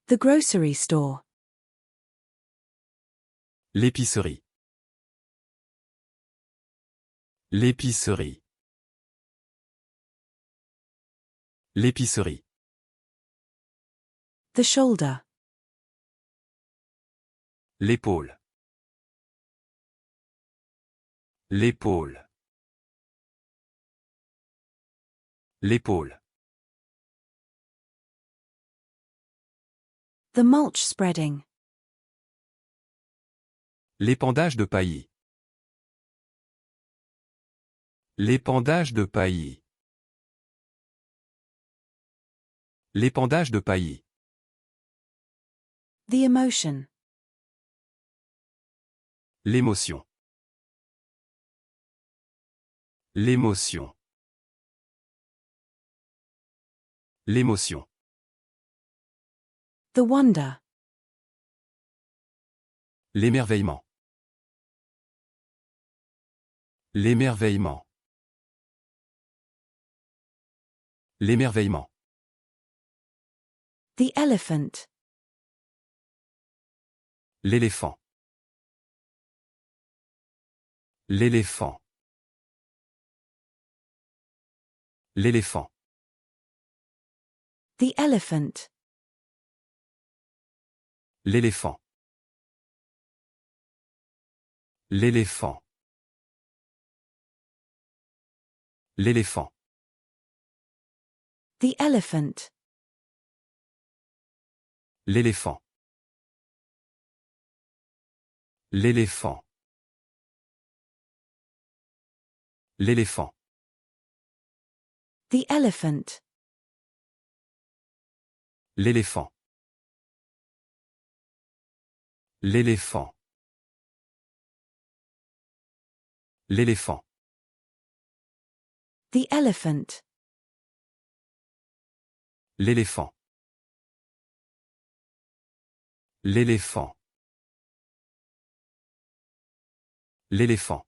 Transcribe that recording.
The grocery store. L'épicerie. L'épicerie. L'épicerie. The shoulder. L'épaule. L'épaule. L'épaule. The mulch spreading. L'épandage de paillis. L'épandage de paillis. L'épandage de paillis. The emotion. L'émotion. L'émotion. L'émotion. The wonder. L'émerveillement. L'émerveillement. L'émerveillement. The elephant. L'éléphant. L'éléphant. L'éléphant. The elephant. L'éléphant. L'éléphant. L'éléphant. The elephant. L'éléphant. L'éléphant. L'éléphant. The elephant. L'éléphant. L'éléphant. L'éléphant. The elephant. L'éléphant. L'éléphant. L'éléphant.